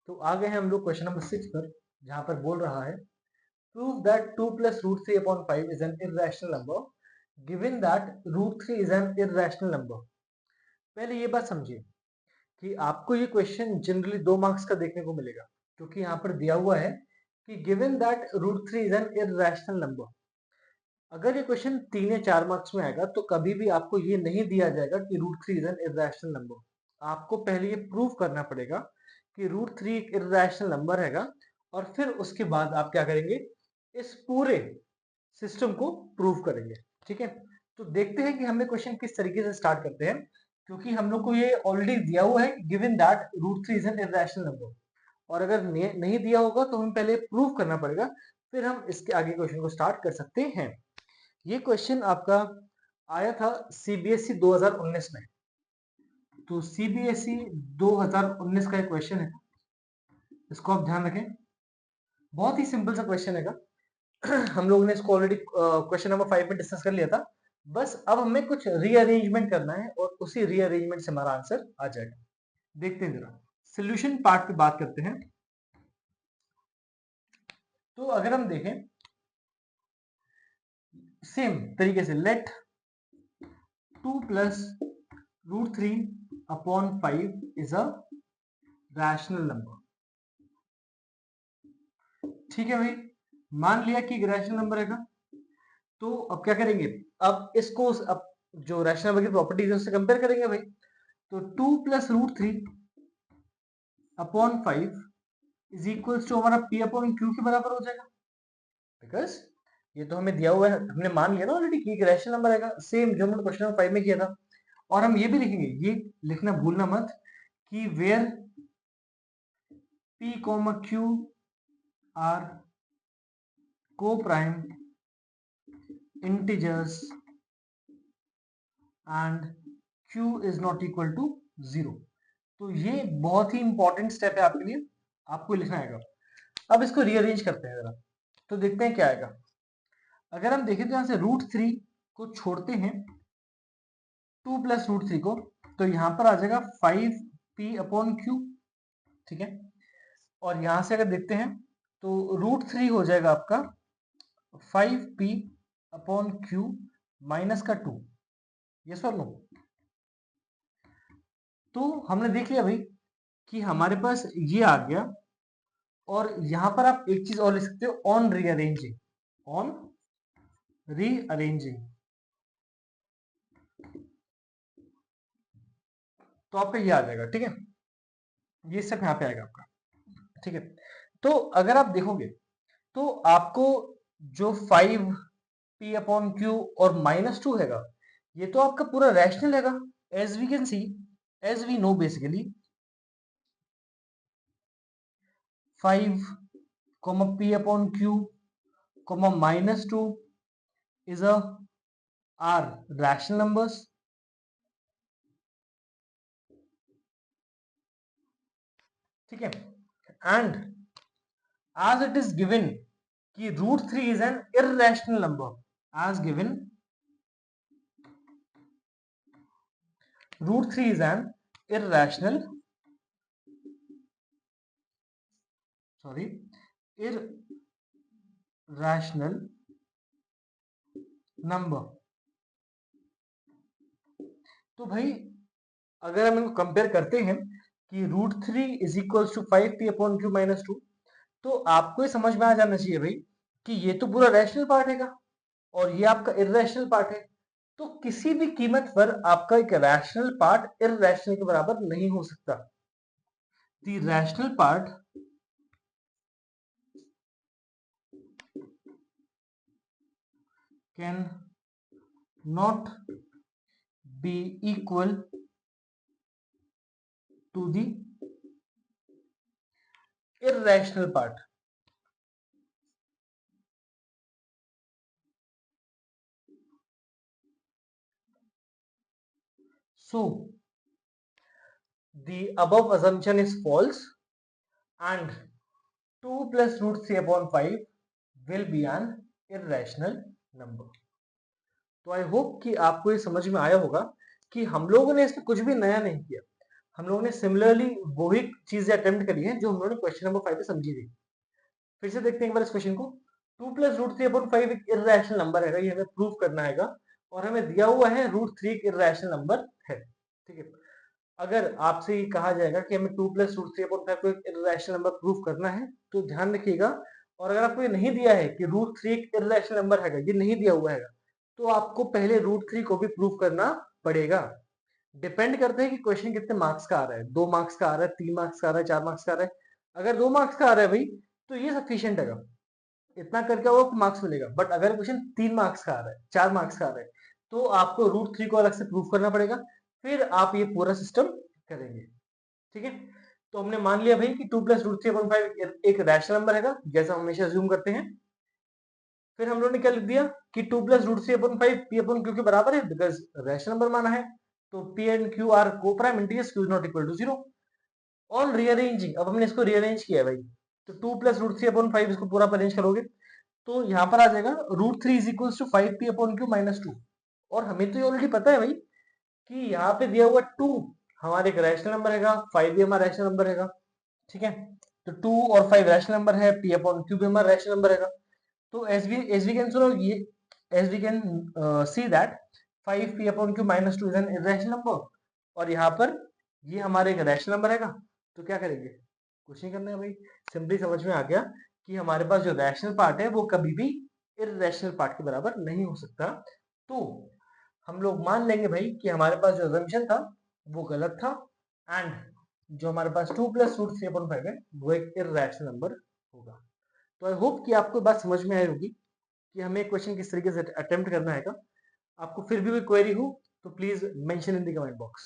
तो आ गए हैं हम लोग क्वेश्चन नंबर 6 पर, जहां पर बोल रहा है prove that 2 plus root 3 upon 5 is an irrational number given that root 3 is an irrational number। पहले ये बात समझिए कि आपको ये क्वेश्चन जनरली 2 मार्क्स का देखने को मिलेगा, क्योंकि यहाँ पर दिया हुआ है कि given that root 3 is an irrational number. अगर ये क्वेश्चन 3 या 4 मार्क्स में आएगा तो कभी भी आपको ये नहीं दिया जाएगा कि root 3 is an irrational number. आपको पहले ये प्रूव करना पड़ेगा कि रूट 3 एक इररेशनल नंबर हैगा, और फिर उसके बाद आप क्या करेंगे, इस पूरे सिस्टम को प्रूव करेंगे। ठीक है, तो देखते हैं कि हमें क्वेश्चन किस तरीके से स्टार्ट करते हैं, क्योंकि हम लोग को ये ऑलरेडी दिया हुआ है given that root 3 is an irrational number, और अगर नहीं दिया होगा तो हमें पहले प्रूव करना पड़ेगा, फिर हम इसके आगे क्वेश्चन को स्टार्ट कर सकते हैं। ये क्वेश्चन आपका आया था सीबीएसई 2019 में। तो सीबीएसई 2019 का एक क्वेश्चन है, इसको आप ध्यान रखें। बहुत ही सिंपल सा क्वेश्चन है। हम लोगों ने इसको ऑलरेडी क्वेश्चन नंबर 5 में डिस्कस कर लिया था। बस अब हमें कुछ रीअरेंजमेंट करना है और उसी रीअरेंजमेंट से हमारा आंसर आ जाएगा। देखते हैं जरा, सोल्यूशन पार्ट पे बात करते हैं। तो अगर हम देखें सेम तरीके से, late 2 plus root 3 upon 5 is a rational number। ठीक है भाई, मान लिया कि एक रैशनल नंबर है। तो अब क्या करेंगे, अब इसको अब जो रैशनल नंबर की प्रॉपर्टीज है उससे कंपेयर करेंगे भाई। तो 2 plus root 3 upon 5 is equals to हमारा p अपॉन q के बराबर हो जाएगा, बिकॉज ये तो हमें दिया हुआ है, हमने मान लिया ना ऑलरेडी कि एक रैशनल नंबर आएगा, सेम जो हमने क्वेश्चन नंबर 5 में किया था। और हम ये भी लिखेंगे, ये लिखना भूलना मत कि where p, q are co-prime integers and q is not equal to 0। तो ये बहुत ही इंपॉर्टेंट स्टेप है आपके लिए, आपको लिखना आएगा। अब इसको रीअरेंज करते हैं जरा, तो देखते हैं क्या आएगा। अगर हम देखें तो यहां से रूट 3 को छोड़ते हैं, 2 plus रूट 3 को, तो यहां पर आ जाएगा 5p अपॉन q। ठीक है, और यहां से अगर देखते हैं तो रूट 3 हो जाएगा आपका 5p अपॉन q माइनस का 2। यस और नो? तो हमने देख लिया भाई कि हमारे पास ये आ गया, और यहां पर आप एक चीज और लिख सकते हो, ऑन रीअरेंजिंग, ऑन रीअरेंजिंग। तो आपका ये आ जाएगा। ठीक है, ये सब यहाँ पे आएगा आपका। ठीक है, तो अगर आप देखोगे तो आपको जो 5p अपॉन क्यू और -2 हैगा, ये तो आपका पूरा रैशनल हैगा, as we can see, as we know basically 5 p upon q -2 is a are rational numbers। ठीक है, and as it is given कि root 3 is an irrational number, as given root 3 is an irrational irrational number। तो भाई अगर हम इनको compare करते हैं कि root 3 is equal to 5p upon q -2, तो आपको ये समझ में आ जाना चाहिए भाई कि ये तो पूरा रैशनल पार्ट हैगा और ये आपका इररेशनल पार्ट है। तो किसी भी कीमत पर आपका एक रैशनल पार्ट इररेशनल के बराबर नहीं हो सकता। The rational part can not be equal to the irrational part। So the above assumption is false and 2 plus root 3 upon 5 will be an irrational number। तो आई होप कि आपको ये समझ में आया होगा कि हम लोगों ने इसमें कुछ भी नया नहीं किया, हम लोगों ने सिमिलरली वही चीजें अटेम्प्ट करी है जो हम लोगों ने क्वेश्चन नंबर 5 में समझी थी। फिर से देखते हैं एक बार इस क्वेश्चन को। 2 + √3/5 एक इर्रेशनल नंबर है, ये हमें प्रूव करना है और हमें दिया हुआ है √3 एक इर्रेशनल नंबर है। ठीक है, अगर आपसे ये कहा जाएगा कि हमें 2 + √3/5 को एक इर्रेशनल नंबर प्रूव करना है तो ध्यान रखिएगा, और अगर आपको ये नहीं दिया है कि √3 एक इर्रेशनल नंबर है, ये नहीं दिया हुआ है, तो आपको पहले √3 को भी प्रूव करना पड़ेगा। डिपेंड करता है कि क्वेश्चन कितने मार्क्स का आ रहा है, 2 मार्क्स का आ रहा है, 3 मार्क्स का आ रहा है, 4 मार्क्स का आ रहा है। अगर 2 मार्क्स का आ रहा है भाई तो ये सफिशियंट है, इतना करके आपको मार्क्स मिलेगा। बट अगर क्वेश्चन 3 मार्क्स का आ रहा है, 4 मार्क्स का आ रहा है, तो आपको √3 को अलग से प्रूव करना पड़ेगा, फिर आप ये पूरा सिस्टम करेंगे। ठीक है, तो हमने मान लिया भाई कि 2 + √3/5 एक रैशनल नंबर है, जैसा हम हमेशा अज्यूम करते हैं। फिर हम लोगों ने क्या लिख दिया कि 2 + √3/5 P/Q के बराबर है, बिकॉज रैशनल नंबर माना है, तो P and Q are coprime integers, Q is not equal to 0। On rearranging, अब हमने इसको रीअरेंज किया भाई, तो 2 + √3/5 इसको पूरा अरेंज करोगे तो यहाँ पर आ जाएगा √3 इज इक्वल टू 5P/Q - 2। और हमें तो ये ऑलरेडी पता है भाई कि यहाँ पे दिया हुआ 2 हमारे एक रैशनल नंबर है, 5 भी हमारा रैशनल नंबर है। ठीक है, तो 2 और 5 रैशनल नंबर है, P/Q भी हमारा रैशनल नंबर है। तो as we can सुनो ये as we can see that 5P/Q - 2 is an irrational number, और यहाँ पर ये हमारे एक रैशनल नंबर है। तो क्या करेंगे, कुछ नहीं करना है भाई, सिंपली समझ में आ गया कि हमारे पास जो रैशनल पार्ट है वो कभी भी इर्रेशनल पार्ट के बराबर नहीं हो सकता। तो हम लोग मान लेंगे भाई कि हमारे पास जो assumption था वो गलत था, एंड जो हमारे पास 2 + √3/5 है वो एक इर्रेशनल नंबर होगा। तो आई होप कि आपको बात समझ में आई होगी कि हमें क्वेश्चन किस तरीके से अटेम्प्ट करना है। आपको फिर भी कोई क्वेरी हो तो please mention in the comment box.